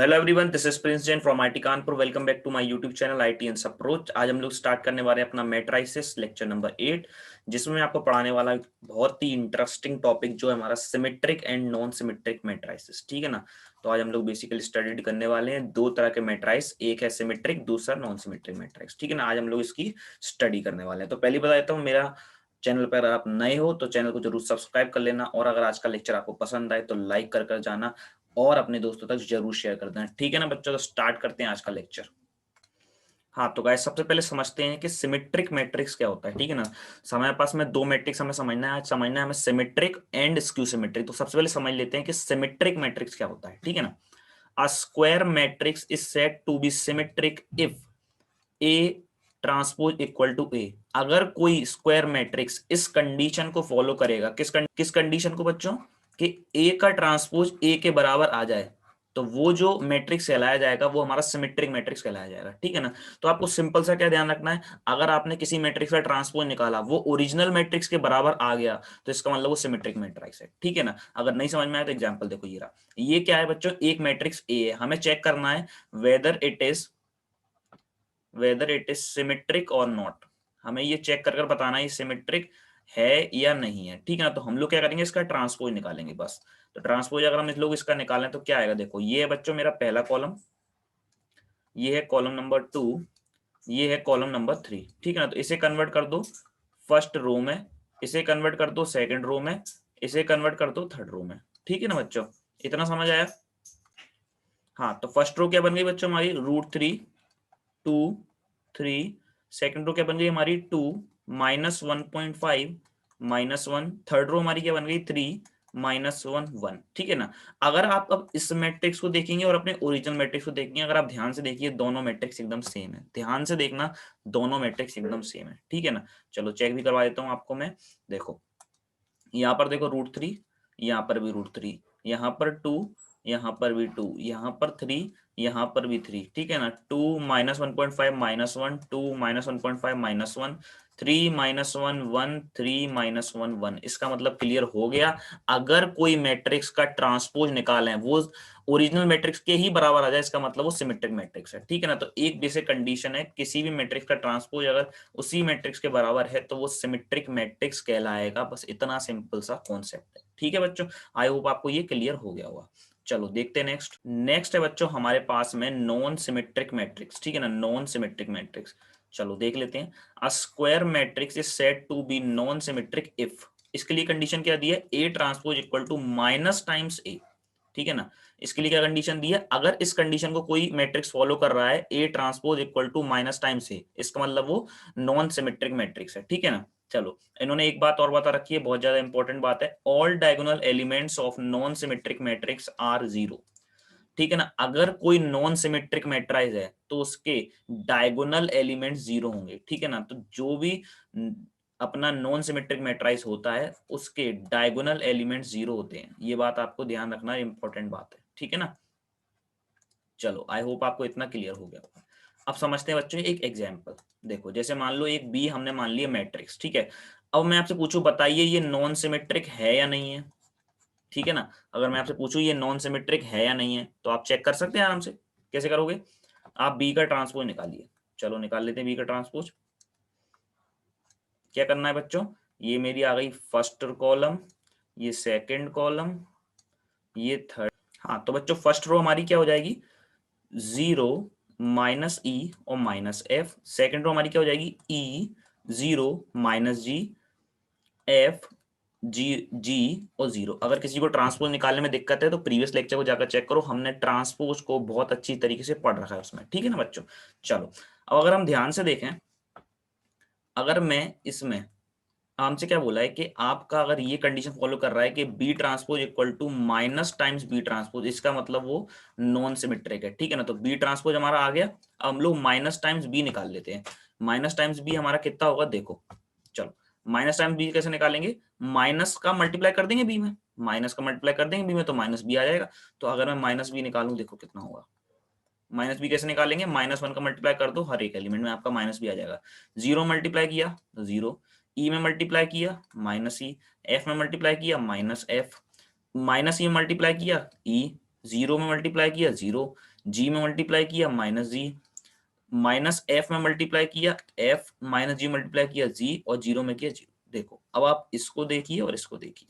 Hello everyone, this is Prince Jain from IIT Kanpur. Welcome back to my YouTube channel IT and approach. आज हम लोग start करने वाले हैं अपना मैट्राइसिस लेक्चर नंबर 8, जिसमें मैं आपको पढ़ाने वाला बहुत ही इंटरेस्टिंग टॉपिक जो है हमारा symmetric and non symmetric matrices. ठीक है ना। तो आज हम लोग बेसिकली स्टडी करने वाले हैं दो तरह के मैट्राइस, एक है सिमेट्रिक, दूसरा नॉन सिमेट्रिक मैट्राइस। ठीक है ना। आज हम लोग इसकी स्टडी करने वाले हैं। तो पहली बता देता हूँ, मेरा चैनल पर आप नए हो तो चैनल को जरूर सब्सक्राइब कर लेना, और अगर आज का लेक्चर आपको पसंद आए तो लाइक कर जाना और अपने दोस्तों तक जरूर शेयर कर देना। ठीक है ना बच्चों, तो स्टार्ट करते हैं आज का लेक्चर। हाँ तो गाइस, सबसे पहले समझते हैं कि सिमेट्रिक मैट्रिक्स क्या होता है। ठीक है ना। हमारे पास में दो मैट्रिक्स हमें समझना है। आज समझना है हमें सिमेट्रिक एंड स्क्यू सिमेट्रिक। तो सबसे पहले समझ लेते हैं कि सिमेट्रिक मैट्रिक्स क्या होता है। ठीक है ना। A square matrix is said to be symmetric if A transpose equal to A. अगर कोई स्क्वायर मैट्रिक्स इस कंडीशन को फॉलो करेगा, किस कंडीशन को बच्चों, कि ए का ट्रांसपोज ए के बराबर आ जाए, तो वो जो मैट्रिक्स कहलाया जाएगा वो हमारा सिमेट्रिक मैट्रिक्स कहलाया जाएगा। ठीक है ना। तो आपको सिंपल सा क्या ध्यान रखना है, अगर आपने किसी मैट्रिक्स का ट्रांसपोज निकाला, वो ओरिजिनल मैट्रिक्स के बराबर आ गया, तो इसका मतलब वो सिमेट्रिक मैट्रिक्स है। ठीक है ना। अगर नहीं समझ में आया तो एग्जांपल देखो, ये रहा। ये क्या है बच्चों, एक मैट्रिक्स ए है। हमें चेक करना है वेदर इट इज सिमेट्रिक और नॉट। हमें ये चेक कर बताना है ये सिमेट्रिक है या नहीं है। ठीक है ना। तो हम लोग क्या करेंगे, इसका ट्रांसपोज निकालेंगे बस। तो ट्रांसपोज अगर हम इस लोग इसका निकालें तो क्या आएगा, देखो ये है बच्चों मेरा पहला कॉलम, ये है कॉलम नंबर 2, ये है कॉलम नंबर 3। ठीक है ना। तो इसे कन्वर्ट कर दो फर्स्ट रो में, इसे कन्वर्ट कर दो सेकंड रो में, इसे कन्वर्ट कर दो थर्ड रो में। ठीक है ना बच्चों, इतना समझ आया। हाँ तो फर्स्ट रो क्या बन गई बच्चों हमारी, √3 2 3। सेकेंड रो क्या बन गई हमारी 2 -1.5 -1। थर्ड रो हमारी क्या बन गई 3 -1 1। ठीक है ना। अगर आप अब इस मैट्रिक्स को देखेंगे और अपने ओरिजिनल मैट्रिक्स को देखेंगे, अगर आप ध्यान से देखिए दोनों मैट्रिक्स एकदम सेम है। ध्यान से देखना, दोनों मैट्रिक्स एकदम सेम है। ठीक है ना। चलो चेक भी करवा देता हूँ आपको मैं। देखो यहाँ पर देखो √3, यहाँ पर भी √3, यहाँ पर 2, यहाँ पर भी 2, यहाँ पर 3, यहाँ पर भी 3। ठीक है ना। 2 -1.5 -1, 2 -1.5 -1, 3 -1 1, 3 -1 1। इसका मतलब क्लियर हो गया। अगर कोई मैट्रिक्स का ट्रांसपोज निकालें, वो ओरिजिनल मैट्रिक्स के ही बराबर आ जाए, इसका मतलब वो सिमेट्रिक मैट्रिक्स है। ठीक है ना। तो एक बेसिक कंडीशन है, किसी भी मैट्रिक्स का ट्रांसपोज अगर उसी मैट्रिक्स के बराबर है तो वो सिमेट्रिक मैट्रिक्स कहलाएगा। बस इतना सिंपल सा कॉन्सेप्ट है। ठीक है बच्चों, आई होप आपको ये क्लियर हो गया होगा। चलो देखते हैं नेक्स्ट है बच्चों हमारे पास में नॉन सिमेट्रिक मैट्रिक्स। ठीक है ना, नॉन सिमेट्रिक मैट्रिक्स। चलो देख लेते हैं। A square matrix is said to be non symmetric if, इसके लिए कंडीशन क्या दी है, A transpose equal to minus times A. ठीक है ना। इसके लिए क्या कंडीशन दी है, अगर इस कंडीशन को कोई मैट्रिक्स फॉलो कर रहा है, A transpose equal to minus times A, इसका मतलब वो नॉन सिमेट्रिक मैट्रिक्स है। ठीक है ना। चलो इन्होंने एक बात और बता रखी है, बहुत ज्यादा इंपॉर्टेंट बात है, all diagonal elements of non symmetric matrix are 0। ठीक है ना। अगर कोई नॉन सिमेट्रिक मैट्राइज है तो उसके डायगोनल एलिमेंट्स 0 होंगे। ठीक है ना। तो जो भी अपना नॉन सिमेट्रिक मैट्राइज होता है उसके डायगोनल एलिमेंट्स 0 होते हैं। ये बात आपको ध्यान रखना, इंपॉर्टेंट बात है। ठीक है ना। चलो आई होप आपको इतना क्लियर हो गया होगा। अब समझते हैं बच्चों एक एग्जांपल। देखो जैसे मान लो एक बी हमने मान लिया मैट्रिक्स। ठीक है। अब मैं आपसे पूछूं, बताइए ये नॉन सिमेट्रिक है या नहीं है। ठीक है ना। अगर मैं आपसे पूछूं ये नॉन सिमेट्रिक है या नहीं है, तो आप चेक कर सकते हैं आराम से। कैसे करोगे, आप बी का ट्रांसपोज निकालिए। चलो निकाल लेते हैं बी का ट्रांसपोज। क्या करना है बच्चों, ये मेरी आ गई फर्स्ट कॉलम, ये सेकंड कॉलम, ये थर्ड। हाँ तो बच्चों फर्स्ट रो हमारी क्या हो जाएगी, 0 -e और -f। सेकंड रो हमारी क्या हो जाएगी, e 0 -g f जी और 0। अगर किसी को ट्रांसपोज निकालने में दिक्कत है तो प्रीवियस लेक्चर को जाकर चेक करो, हमने ट्रांसपोज को बहुत अच्छी तरीके से पढ़ रखा है उसमें। ठीक है ना बच्चों। चलो अब अगर हम ध्यान से देखें, अगर मैं इसमें हमसे क्या बोला है कि आपका अगर ये कंडीशन फॉलो कर रहा है कि B transpose equal to minus times B transpose, इसका मतलब वो नॉन सिमेट्रिक है। ठीक है ना। तो बी ट्रांसपोज हमारा आ गया। अब हम लोग माइनस टाइम्स बी निकाल लेते हैं। माइनस टाइम्स बी हमारा कितना होगा, देखो चलो माइनस टाइम्स बी कैसे निकालेंगे, माइनस का मल्टीप्लाई कर देंगे बी में, माइनस का मल्टीप्लाई कर देंगे बी में तो माइनस बी आ जाएगा। तो अगर मैं माइनस बी निकालूं, देखो कितना होगा, माइनस बी कैसे निकालेंगे, -1 का मल्टीप्लाई कर दो, हर एक एलिमेंट में आपका माइनस भी आ जाएगा। 0 मल्टीप्लाई किया तो 0, ई में मल्टीप्लाई किया -e, एफ में मल्टीप्लाई किया -f, -e में मल्टीप्लाई किया ई, 0 में मल्टीप्लाई किया 0, जी में मल्टीप्लाई किया माइनस जी, माइनस एफ में मल्टीप्लाई किया एफ, माइनस जी मल्टीप्लाई किया जी, और जीरो में किया जीरो। देखो अब आप इसको देखिए और इसको देखिए,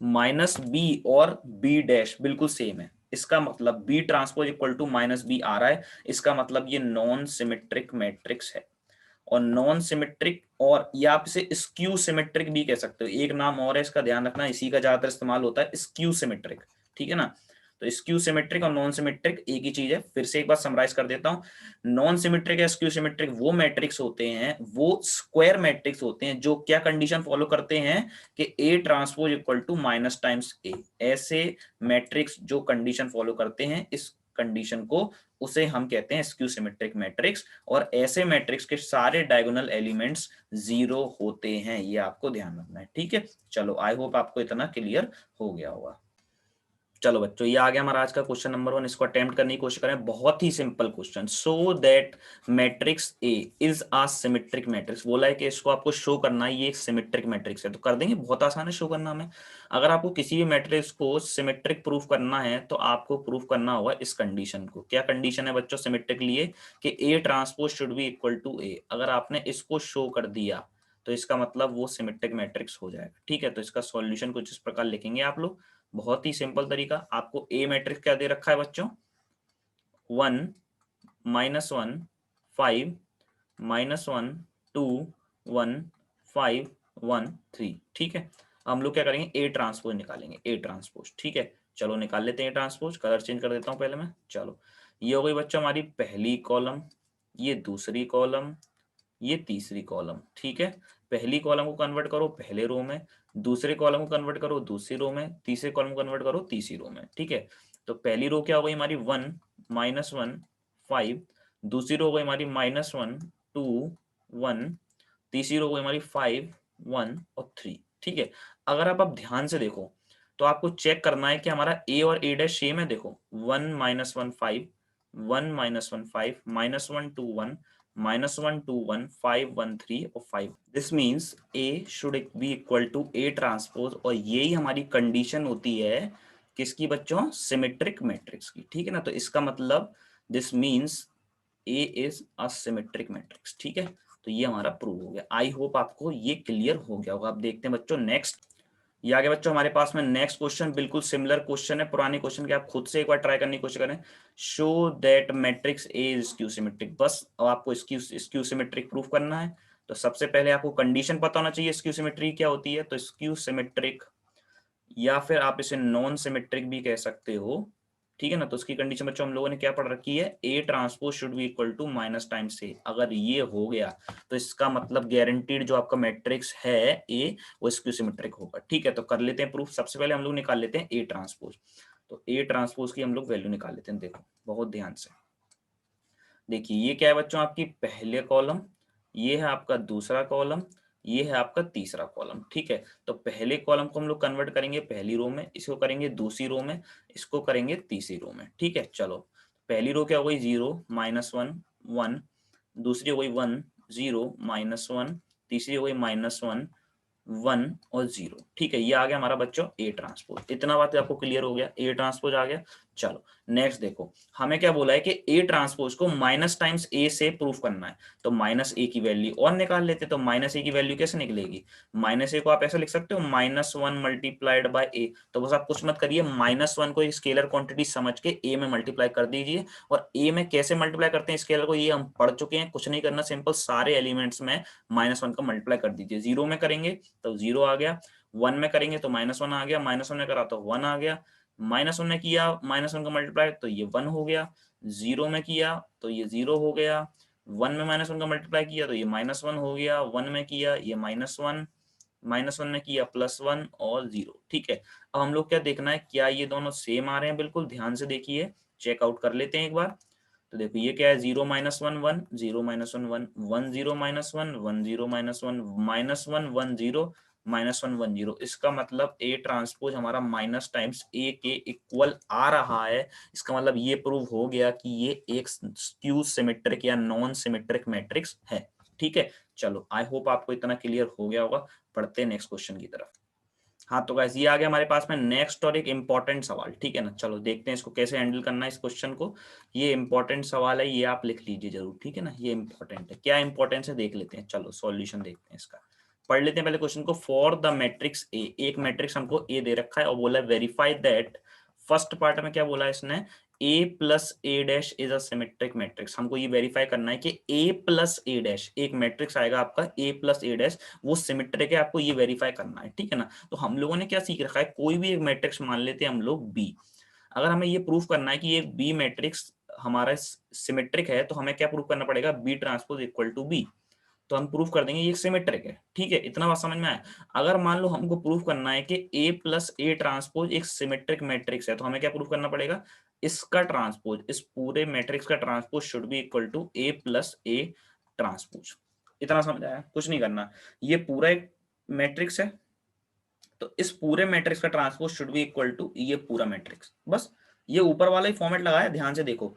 माइनस बी और बी डैश बिल्कुल सेम है, इसका मतलब B transpose equal to minus B आ रहा है, इसका मतलब ये नॉन सिमेट्रिक मैट्रिक्स है। और नॉन सिमेट्रिक, और या आप इसे स्क्यू सिमेट्रिक भी कह सकते हो, एक नाम और है इसका, ध्यान रखना, इसी का ज्यादातर इस्तेमाल होता है, स्क्यू सिमेट्रिक, ठीक है ना। तो स्क्यू सिमेट्रिक और नॉन सिमेट्रिक एक ही चीज है। फिर से एक बार समराइज कर देता हूँ, नॉन सिमेट्रिक या स्क्यू सिमेट्रिक वो मैट्रिक्स होते हैं, वो स्क्वायर मैट्रिक्स होते हैं जो क्या कंडीशन फॉलो करते हैं कि A transpose equal to minus times A. ऐसे मैट्रिक्स जो कंडीशन फॉलो करते हैं इस कंडीशन को, उसे हम कहते हैं स्क्यू सिमेट्रिक मैट्रिक्स। और ऐसे मैट्रिक्स के सारे डायगोनल एलिमेंट्स जीरो होते हैं, ये आपको ध्यान रखना है, ठीक है। चलो आई होप आपको इतना क्लियर हो गया होगा। चलो बच्चों, ये आ गया हमारा आज का क्वेश्चन नंबर 1, इसको अटेम्प्ट करने की कोशिश करें। बहुत ही simple question, so that matrix A is a symmetric matrix, बोला है कि इसको आपको शो करना है ये एक सिमेट्रिक मैट्रिक्स है, तो कर देंगे, बहुत आसान है शो करना हमें। अगर आपको किसी भी मैट्रिक्स को सिमेट्रिक प्रूफ करना है तो आपको प्रूफ करना होगा इस कंडीशन को। क्या कंडीशन है बच्चों सिमेट्रिक लिए, कि A transpose should be equal to A. अगर आपने इसको शो कर दिया तो इसका मतलब वो सिमेट्रिक मैट्रिक्स हो जाएगा, ठीक है। तो इसका सॉल्यूशन कुछ इस प्रकार लिखेंगे आप लोग, बहुत ही सिंपल तरीका। आपको ए मैट्रिक्स क्या दे रखा है बच्चों, 1 -1 5 -1 2 1 5 1 3, ठीक है। हम लोग क्या करेंगे, ए ट्रांसपोज निकालेंगे, ए ट्रांसपोज, ठीक है। चलो निकाल लेते हैं ए ट्रांसपोज, कलर चेंज कर देता हूं पहले मैं। चलो ये हो गई बच्चों हमारी पहली कॉलम, ये दूसरी कॉलम, ये तीसरी कॉलम, ठीक है। पहली कॉलम को कन्वर्ट करो पहले रो में, दूसरे कॉलम को कन्वर्ट करो दूसरी रो में, तीसरे कॉलम को कन्वर्ट करो तीसरी रो में, ठीक है। तो पहली रो क्या हो गई हमारी 1 -1 5, दूसरी रो हो गई हमारी -1 2 1, तीसरी रो हो गई हमारी 5 1 और 3, ठीक है। अगर आप ध्यान से देखो तो आपको चेक करना है कि हमारा ए और ए डैश सेम है। देखो 1 -1 5 1 -1 5 -1 2 1 -1 2 1 5 1 3 और 5, this means A should be equal to A transpose, और यही हमारी कंडीशन होती है किसकी बच्चों, सिमेट्रिक मैट्रिक्स की, ठीक है ना। तो इसका मतलब this means A is a symmetric matrix, ठीक है। तो ये हमारा प्रूव हो गया। आई होप आपको ये क्लियर हो गया होगा। आप देखते हैं बच्चों नेक्स्ट, ये आगे बच्चों हमारे पास में नेक्स्ट क्वेश्चन, बिल्कुल सिमिलर क्वेश्चन है पुराने क्वेश्चन के, आप खुद से एक बार ट्राई करने की कोशिश करें। Show that matrix A is skew symmetric, बस अब आपको स्क्यू सिमेट्रिक प्रूफ करना है। तो सबसे पहले आपको कंडीशन पता होना चाहिए स्क्यू सिमेट्रिक क्या होती है। तो स्क्यू सिमेट्रिक, या फिर आप इसे नॉन सिमेट्रिक भी कह सकते हो, ठीक है ना। तो उसकी कंडीशन बच्चों हम लोगों ने क्या पढ़ रखी है, A transpose should be equal to minus times A. अगर ये हो गया तो इसका मतलब गारंटीड जो आपका मैट्रिक्स है ए, वो स्क्यू सिमेट्रिक होगा, ठीक है। तो कर लेते हैं प्रूफ। सबसे पहले हम लोग निकाल लेते हैं ए ट्रांसपोज। तो ए ट्रांसपोज की हम लोग वैल्यू निकाल लेते हैं। देखो बहुत ध्यान से देखिए, ये क्या है बच्चों, आपकी पहले कॉलम, ये है आपका दूसरा कॉलम, ये है आपका तीसरा कॉलम, ठीक है। तो पहले कॉलम को हम लोग कन्वर्ट करेंगे पहली रो में, इसको करेंगे दूसरी रो में, इसको करेंगे तीसरी रो में, ठीक है। चलो पहली रो क्या हो गई, 0 -1 1, दूसरी हो गई 1 0 -1, तीसरी हो गई -1 1 और 0, ठीक है। ये आ गया हमारा बच्चों ए ट्रांसपोज। इतना बात आपको क्लियर हो गया, ए ट्रांसपोज आ गया। चलो नेक्स्ट देखो, हमें क्या बोला है कि ए ट्रांसपोज को माइनस टाइम्स ए से प्रूफ करना है। तो माइनस ए की वैल्यू और निकाल लेते। तो माइनस ए की वैल्यू कैसे निकलेगी, माइनस ए को आप ऐसे लिख सकते हो -1 मल्टीप्लाइड बाय ए। तो बस आप कुछ मत करिए, -1 को एक स्केलर क्वांटिटी समझ के ए में मल्टीप्लाई कर दीजिए। और ए में कैसे मल्टीप्लाई करते हैं स्केलर को, ये हम पढ़ चुके हैं, कुछ नहीं करना, सिंपल सारे एलिमेंट्स में -1 का मल्टीप्लाई कर दीजिए। 0 में करेंगे तो 0 आ गया, 1 में करेंगे तो -1 आ गया, -1 में करा तो 1 आ गया, -1 में किया -1 का मल्टीप्लाई तो ये 1 हो गया, 0 में किया तो ये 0 हो गया, 1 में -1 का मल्टीप्लाई किया तो ये -1 हो गया, 1 में किया ये -1, -1 में किया +1 और 0, ठीक है। अब हम लोग क्या देखना है, क्या ये दोनों सेम आ रहे हैं, बिल्कुल ध्यान से देखिए, चेकआउट कर लेते हैं एक बार। तो देखो ये क्या है, 0 -1 1 0 -1 1 1 0 -1 1 0 -1 -1 1 0 -1 1 0, इसका मतलब ए ट्रांसपोज हमारा माइनस टाइम्स ए के इक्वल आ रहा है। इसका मतलब ये प्रूव हो गया कि ये एक स्क्यू सिमेट्रिक या नॉन सिमेट्रिक मैट्रिक्स है, ठीक है। चलो आई होप आपको इतना क्लियर हो गया होगा। पढ़ते हैं नेक्स्ट क्वेश्चन की तरफ। हाँ तो गाइस ये आ गया हमारे पास में नेक्स्ट और एक इम्पोर्टेंट सवाल, ठीक है ना। चलो देखते हैं इसको कैसे हैंडल करना है इस क्वेश्चन को। ये इम्पोर्टेंट सवाल है, ये आप लिख लीजिए जरूर, ठीक है ना। ये इम्पोर्टेंट है, क्या इंपॉर्टेंस है देख लेते हैं। चलो सॉल्यूशन देखते हैं इसका, पढ़ लेते हैं पहले क्वेश्चन को। फॉर द मैट्रिक्स ए, एक मैट्रिक्स हमको ए दे रखा है और बोला वेरीफाई दैट, फर्स्ट पार्ट में क्या बोला है इसने, A plus A dash is a symmetric matrix. हमको ये वेरीफाई करना है कि ए प्लस ए डैश, एक मैट्रिक्स आएगा आपका ए प्लस ए डैश, वो सिमेट्रिक है, आपको ये वेरीफाई करना है, ठीक है ना। तो हम लोगों ने क्या सीख रखा है, कोई भी एक मैट्रिक्स मान लेते हैं हम लोग बी, अगर हमें ये प्रूफ करना है कि ये बी मैट्रिक्स हमारा सिमेट्रिक है, तो हमें क्या प्रूफ करना पड़ेगा, B transpose equal to B. तो हम प्रूफ कर देंगे ये सिमेट्रिक है, ठीक है। इतना बात समझ में आया। अगर मान लो हमको प्रूफ करना है कि ए प्लस ए ट्रांसपोज एक सिमेट्रिक मैट्रिक्स है, तो हमें क्या प्रूफ करना पड़ेगा, इसका ट्रांसपोज, इस पूरे मैट्रिक्स का transpose should be equal to A plus A transpose. इतना समझ आया, कुछ नहीं करना। ये पूरा एक मैट्रिक्स है, तो इस पूरे मैट्रिक्स का transpose should be equal to ये पूरा मैट्रिक्स, बस। ये ऊपर वाला ही फॉर्मेट लगाया, ध्यान से देखो,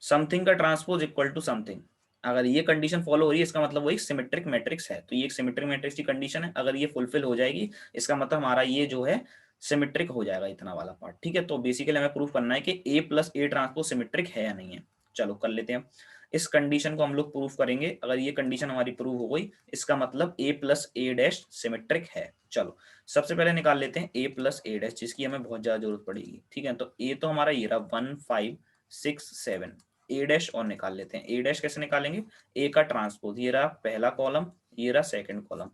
समथिंग का ट्रांसपोज इक्वल टू समथिंग। अगर ये कंडीशन फॉलो हो रही है, इसका मतलब वो एक सिमेट्रिक मैट्रिक्स है, तो ये एक सिमेट्रिक मैट्रिक्स की कंडीशन है। अगर ये फुलफिल हो जाएगी, इसका मतलब हमारा ये जो है सिमेट्रिक हो जाएगा, इतना वाला पार्ट, ठीक है। तो बेसिकली हमें प्रूफ करना है कि A plus A transpose symmetric है या नहीं है। चलो कर लेते हैं, इस कंडीशन को हम लोग प्रूफ करेंगे। अगर ये कंडीशन हमारी प्रूव हो गई, इसका मतलब ए प्लस ए डैश सिमेट्रिक है। चलो सबसे पहले निकाल लेते हैं ए प्लस ए डैश, जिसकी हमें बहुत ज्यादा जरूरत पड़ेगी, ठीक है। तो ए तो हमारा ये रहा 1 5 6 7, ए डैश और निकाल लेते हैं। ए डैश कैसे निकालेंगे, ए का ट्रांसपोज, ये रहा पहला कॉलम, ये रहा सेकंड कॉलम।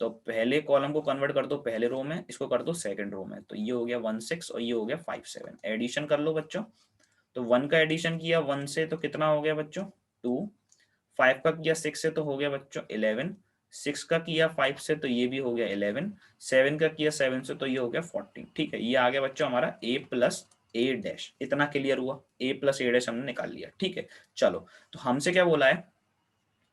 तो पहले कॉलम को कन्वर्ट कर दो पहले रो में, इसको कर दो सेकंड रो में, तो ये हो गया 1 6 और ये हो गया 5 7। एडिशन कर लो बच्चों, तो 1 का एडिशन किया 1 से तो कितना हो गया बच्चों 2, 5 का किया 6 से तो हो गया बच्चों 11, 6 का किया 5 से तो ये भी हो गया 11, 7 का किया 7 से तो ये हो गया 14, ठीक है। ये आ गया बच्चों हमारा ए प्लस ए डैश। इतना क्लियर हुआ, ए प्लस ए डैश हमने निकाल लिया, ठीक है। चलो तो हमसे क्या बोला है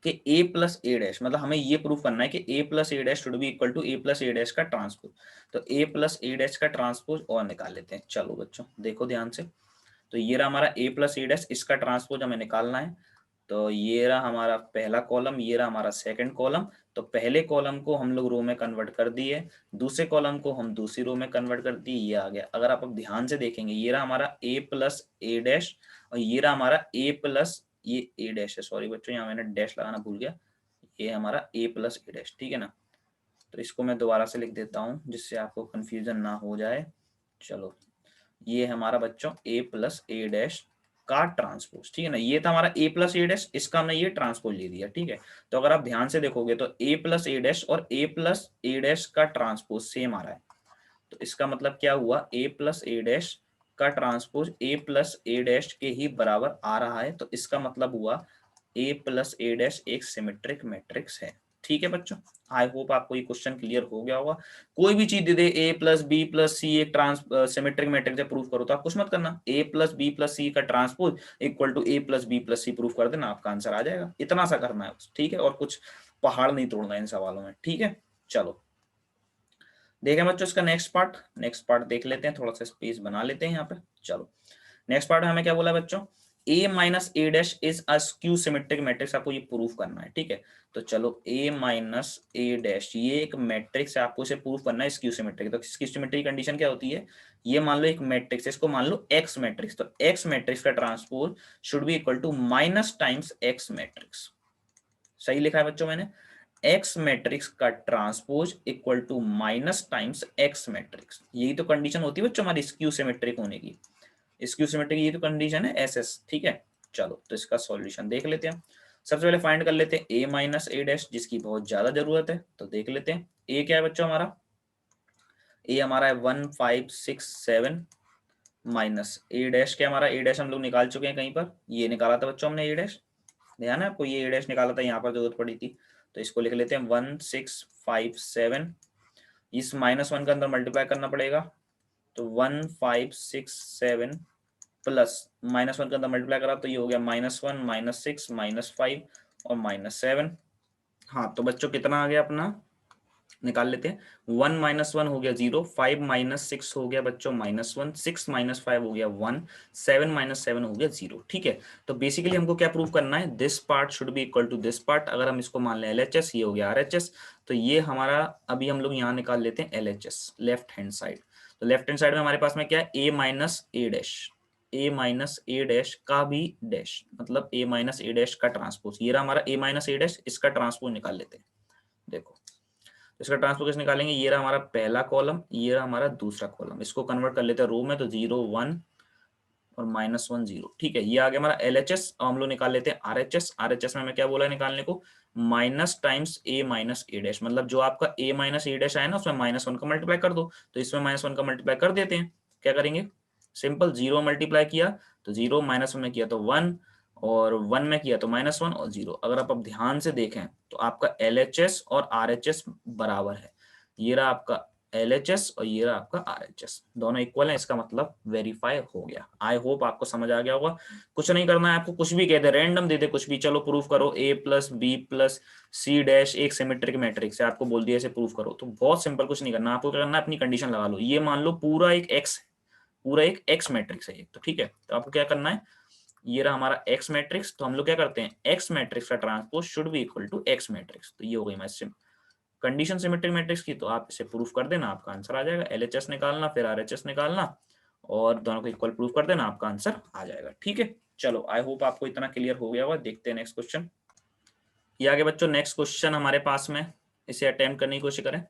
कि ए प्लस ए डैश, मतलब हमें ये प्रूफ करना है कि A plus A dash should be equal to A plus A dash का ट्रांसपोज। तो ए प्लस ए डैश का ट्रांसपोज और निकाल लेते हैं। चलो बच्चों देखो ध्यान से, तो ये रहा हमारा ए प्लस ए डैश, इसका ट्रांसपोज हमें निकालना है। तो ये रहा हमारा पहला कॉलम, ये रहा हमारा सेकंड कॉलम। तो पहले कॉलम को हम लोग रो में कन्वर्ट कर दिए, दूसरे कॉलम को हम दूसरी रो में कन्वर्ट कर दिए, ये आ गया। अगर आप अब ध्यान से देखेंगे, ये रहा हमारा ए प्लस ए डैश और ये रहा हमारा ए प्लस, ये ए डैश है, सॉरी बच्चों यहाँ मैंने डैश लगाना भूल गया, ये हमारा ए प्लस ए डैश, ठीक है ना। तो इसको मैं दोबारा से लिख देता हूँ जिससे आपको कंफ्यूजन ना हो जाए। चलो ये हमारा बच्चों ए प्लस ए डैश का ट्रांसपोज, ठीक है ना। ये था हमारा ए प्लस ए डैश, इसका हमने ये ट्रांसपोज ले दिया, ठीक है। तो अगर आप ध्यान से देखोगे तो ए प्लस ए डैश और ए प्लस ए डैश का ट्रांसपोज सेम आ रहा है। तो इसका मतलब क्या हुआ, ए प्लस ए डैश का transpose A plus A dash के ही बराबर आ रहा है। तो इसका मतलब हुआ ए प्लस ए डैश एक सिमेट्रिक मैट्रिक्स है, ठीक है बच्चों। आई होप आपको ये क्वेश्चन क्लियर हो गया होगा। कोई भी चीज दे दे A plus B plus C एक ट्रांस सिमेट्रिक मैट्रिक्स है, प्रूफ करो, तो आप कुछ मत करना, A plus B plus C का transpose equal to A plus B plus C proof कर देना, आपका आंसर आ जाएगा। इतना सा करना है बस, ठीक है। और कुछ पहाड़ नहीं तोड़ना इन सवालों में, ठीक है। चलो देखें बच्चों इसका नेक्स्ट पार्ट देख लेते हैं, थोड़ा सा स्पेस बना लेते हैं यहाँ पे। चलो नेक्स्ट पार्ट में हमें क्या बोला बच्चों, A minus A dash is a skew symmetric matrix, आपको ये प्रूफ करना है, ठीक है। तो चलो ए माइनस ए डैश ये एक मैट्रिक्स है, आपको इसे प्रूफ करना है स्क्यू सिमेट्रिक। तो स्क्यू सिमेट्रिक कंडीशन क्या होती है, ये मान लो एक मैट्रिक्स है, इसको मान लो एक्स मैट्रिक्स, तो एक्स मैट्रिक्स का transpose should be equal to minus times X matrix. सही लिखा है बच्चों मैंने, एक्स मैट्रिक्स का transpose equal to minus times X matrix. यही तो कंडीशन होती है बच्चों हमारी स्क्यू सिमेट्रिक होने की, स्क्यू सिमेट्रिक ये तो कंडीशन है एस एस, ठीक है। चलो तो इसका सॉल्यूशन देख लेते हैं। सबसे पहले फाइंड कर लेते हैं ए माइनस ए डैश, जिसकी बहुत ज्यादा जरूरत है। तो देख लेते हैं ए क्या है बच्चों हमारा, ए हमारा है 1 5 6 7 माइनस ए डैश क्या हमारा, ए डैश हम लोग निकाल चुके हैं कहीं पर, ये निकाला था बच्चों हमने ए डैश, ध्यान है आपको, ये ए डैश निकाला था, यहाँ पर जरूरत पड़ी थी। तो इसको लिख लेते हैं 1 6 5 7, इस -1 के अंदर मल्टीप्लाई करना पड़ेगा। तो 1 5 6 7 प्लस -1 के अंदर मल्टीप्लाई करा तो ये हो गया -1 -6 -5 और -7। हाँ तो बच्चों कितना आ गया अपना निकाल लेते हैं। 1 माइनस 1 हो गया 0, 5 माइनस 6 हो गया बच्चों -1, 6 माइनस 5 हो गया 1, 7 माइनस 7 हो गया 0। ठीक है, तो बेसिकली हमको क्या प्रूव करना है, this part should be equal to this part. अगर हम इसको मान लें LHS, ये हो गया RHS, तो ये हमारा अभी हम लोग यहाँ निकाल लेते हैं LHS लेफ्ट हैंड साइड। तो लेफ्ट हैंड साइड में हमारे पास में क्या है, a minus A dash, a minus A dash का भी डैश, मतलब a माइनस ए डैश का ट्रांसपोज। ये रहा हमारा a माइनस ए डैश, इसका ट्रांसपोज निकाल लेते हैं। देखो इसका ट्रांसपोज निकालेंगे, ये रहा हमारा पहला कॉलम, ये रहा हमारा दूसरा कॉलम, इसको कन्वर्ट कर लेते हैं रो में, तो 0 1 और -1 0। ठीक है, ये आ गया हमारा LHS। और हम लोग निकाल लेते हैं RHS। RHS में हमें क्या बोला है निकालने को, minus times a minus A dash, मतलब जो आपका a माइनस ए डैश आया ना उसमें -1 का मल्टीप्लाई कर दो, तो इसमें -1 का मल्टीप्लाई कर देते हैं। क्या करेंगे, सिंपल, 0 मल्टीप्लाई किया तो 0, -1 में किया तो 1, और 1 में किया तो -1 और 0। अगर आप अब ध्यान से देखें तो आपका LHS और RHS बराबर है। ये रहा आपका LHS और ये रहा आपका RHS, दोनों इक्वल है, इसका मतलब वेरीफाई हो गया। आई होप आपको समझ आ गया होगा। कुछ नहीं करना है आपको, कुछ भी कह दे, रैंडम दे दे कुछ भी, चलो प्रूफ करो a plus B plus C dash एक सिमेट्रिक मैट्रिक्स है, आपको बोल दिया इसे प्रूफ करो, तो बहुत सिंपल, कुछ नहीं करना आपको। क्या करना है, अपनी कंडीशन लगा लो। ये मान लो पूरा एक x, पूरा एक x मैट्रिक्स है, तो ठीक है, तो आपको क्या करना है, ये रहा हमारा x मैट्रिक्स, तो हम लोग क्या करते हैं, x मैट्रिक्स का transpose should be equal to x matrix. तो ये हो गई हमारी कंडीशन सिमेट्रिक मैट्रिक्स की, तो आप इसे प्रूफ कर देना, आपका आंसर आ जाएगा। LHS निकालना, फिर RHS निकालना, और दोनों को इक्वल प्रूफ कर देना, आपका आंसर आ जाएगा। ठीक है, चलो आई होप आपको इतना क्लियर हो गया होगा। देखते हैं नेक्स्ट क्वेश्चन। ये आगे बच्चों नेक्स्ट क्वेश्चन हमारे पास में, इसे अटेम्प्ट करने की कोशिश करें।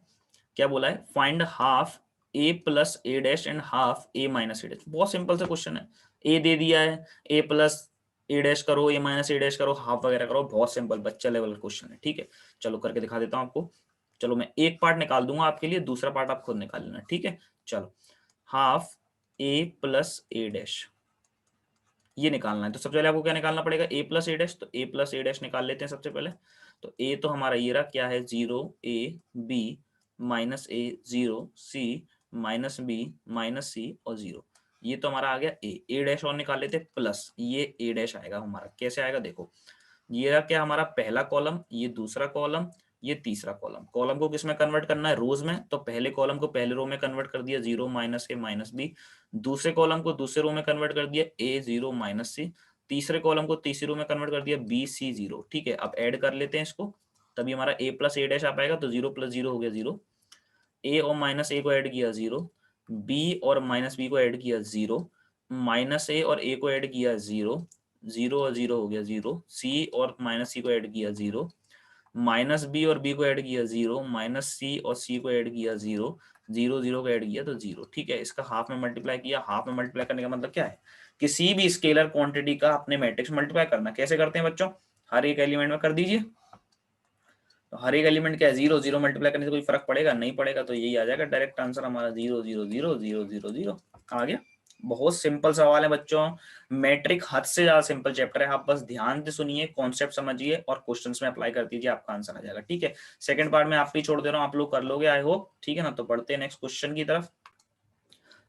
क्या बोला है, find half a plus A dash and half a minus A dash. बहुत सिंपल सा क्वेश्चन है, a दे दिया है, a प्लस ए डैश करो, a माइनस ए डैश करो, हाफ वगैरह करो, बहुत सिंपल बच्चा लेवल का क्वेश्चन है। ठीक है, चलो करके दिखा देता हूँ आपको। चलो मैं एक पार्ट निकाल दूंगा आपके लिए, दूसरा पार्ट आप खुद निकाल लेना। ठीक है, चलो half a plus A dash ये निकालना है, तो सबसे पहले आपको क्या निकालना पड़ेगा, a प्लस ए डैश। तो a प्लस ए डैश निकाल लेते हैं सबसे पहले। तो a तो हमारा ये रहा, क्या है, 0 a b minus a 0 c minus b minus c और 0। ये तो हमारा आ गया a डैश, और निकाल लेते हैं प्लस, ये a डैश आएगा हमारा। कैसे आएगा देखो, ये रहा क्या हमारा पहला कॉलम, ये दूसरा कॉलम, ये तीसरा कॉलम। कॉलम को किस में कन्वर्ट करना है, रोज में, तो पहले कॉलम को पहले रो में कन्वर्ट कर दिया, 0 माइनस ए माइनस बी। दूसरे कॉलम को दूसरे रो में कन्वर्ट कर दिया, a 0 माइनस सी। तीसरे कॉलम को तीसरे रो में कन्वर्ट कर दिया, b c 0। ठीक है, अब ऐड कर लेते हैं इसको, तभी हमारा a प्लस ए डैश आ पाएगा। तो 0 प्लस 0 हो गया 0, a और माइनस a को ऐड किया 0, b और माइनस b को ऐड किया 0, माइनस a और a को ऐड किया 0, 0 और 0 हो गया 0, c और माइनस c को ऐड किया 0, माइनस बी और बी को ऐड किया 0, माइनस सी और सी को ऐड किया 0, 0 0 को ऐड किया तो 0। ठीक है, इसका हाफ में मल्टीप्लाई किया। हाफ में मल्टीप्लाई करने का मतलब क्या है, किसी भी स्केलर क्वांटिटी का अपने मैट्रिक्स मल्टीप्लाई करना। कैसे करते हैं बच्चों, हर एक एलिमेंट में कर दीजिए। तो हर एक एलिमेंट क्या है, 0 0 मल्टीप्लाई करने से कोई फर्क पड़ेगा, नहीं पड़ेगा, तो यही आ जाएगा डायरेक्ट आंसर हमारा, 0 0 0 0 0 0 आ गया। बहुत सिंपल सवाल है बच्चों, मैट्रिक हद से ज्यादा सिंपल चैप्टर है। आप बस ध्यान से सुनिए, कॉन्सेप्ट समझिए और क्वेश्चंस में अप्लाई कर दीजिए, आपका आंसर आ जाएगा। ठीक है, सेकंड पार्ट में आप ही छोड़ दे रहा हूँ, आप लोग कर लोगे आई होप। ठीक है ना, तो बढ़ते हैं नेक्स्ट क्वेश्चन की तरफ।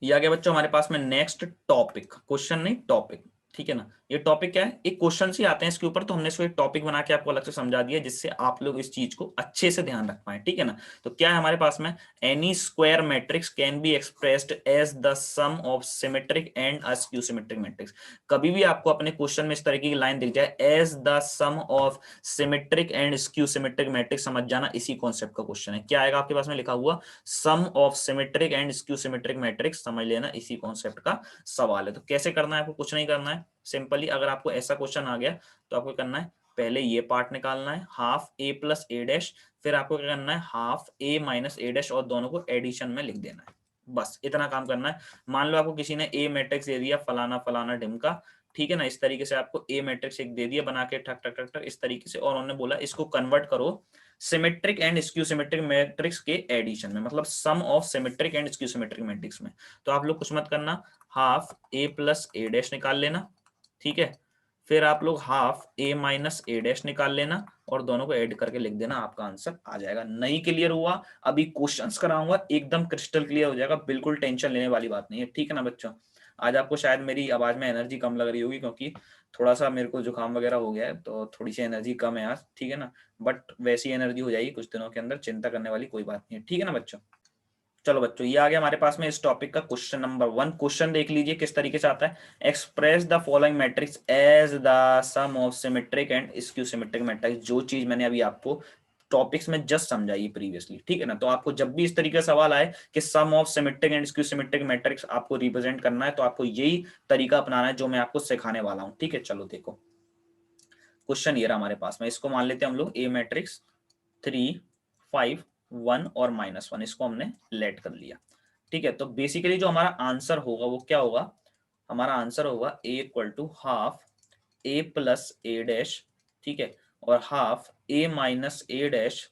ये आ गया बच्चों हमारे पास में नेक्स्ट टॉपिक, क्वेश्चन नहीं टॉपिक। ठीक है ना, ये टॉपिक क्या है, एक क्वेश्चन ही आते हैं इसके ऊपर, तो हमने इसको एक टॉपिक बना के आपको अलग से समझा दिया, जिससे आप लोग इस चीज को अच्छे से ध्यान रख पाए। ठीक है ना, तो क्या है हमारे पास में, any square matrix can be expressed as the sum of symmetric and skew symmetric matrix. कभी भी आपको अपने क्वेश्चन में इस तरीके की लाइन दिख जाए, as the sum of symmetric and skew symmetric matrix, समझ जाना इसी कॉन्सेप्ट का क्वेश्चन है। क्या आएगा आपके पास में लिखा हुआ, sum of symmetric and skew symmetric matrix, समझ लेना इसी कॉन्सेप्ट का सवाल है। तो कैसे करना है, आपको कुछ नहीं करना है, सिंपली अगर आपको ऐसा क्वेश्चन आ गया तो आपको करना है, पहले ये पार्ट निकालना है, half a plus A dash, फिर आपको क्या करना है, half a minus A dash, और दोनों को एडिशन में लिख देना है। बस इतना काम करना है। मान लो आपको किसी ने a मैट्रिक्स दे दिया, फलाना फलाना ढिमका, ठीक है ना, इस तरीके से आपको a मैट्रिक्स एक दे दिया बना के, ठक ठक ठक ठक इस तरीके से, और उन्होंने बोला इसको कन्वर्ट करो symmetric and skew symmetric matrix के एडिशन में, मतलब sum of symmetric and skew symmetric matrix में। तो आप लोग कुछ मत करना, half a plus A dash निकाल लेना। ठीक है, फिर आप लोग half a minus A dash निकाल लेना, और दोनों को ऐड करके लिख देना, आपका आंसर आ जाएगा। नहीं क्लियर हुआ, अभी क्वेश्चंस कराऊंगा, एकदम क्रिस्टल क्लियर हो जाएगा, बिल्कुल टेंशन लेने वाली बात नहीं है। ठीक है ना बच्चों, आज आपको शायद मेरी आवाज में एनर्जी कम लग रही होगी, क्योंकि थोड़ा सा मेरे को जुकाम वगैरह हो गया है, तो थोड़ी सी एनर्जी कम है आज, ठीक है ना। बट वैसी एनर्जी हो जाएगी कुछ दिनों के अंदर, चिंता करने वाली कोई बात नहीं है, ठीक है ना बच्चों। चलो बच्चों, ये आ गया हमारे पास में इस टॉपिक का क्वेश्चन नंबर 1। क्वेश्चन देख लीजिए किस तरीके से आता है। Express the following matrix as the sum of symmetric and skew symmetric matrix. जो चीज मैंने अभी आपको टॉपिक्स में जस्ट समझाई प्रीवियसली, ठीक है ना। तो आपको जब भी इस तरीके का सवाल आए कि sum of symmetric and skew symmetric matrix आपको रिप्रेजेंट करना है, तो आपको यही तरीका अपनाना है जो मैं आपको सिखाने वाला हूँ, ठीक है। चलो देखो, क्वेश्चन ये रहा हमारे पास में, इसको मान लेते हैं हम लोग ए मैट्रिक्स 3, 5, 1 और -1, इसको हमने लेट कर लिया, ठीक है। तो बेसिकली जो हमारा आंसर होगा वो क्या होगा, हमारा आंसर होगा A equal to half A plus A dash, ठीक है, और half A minus A dash,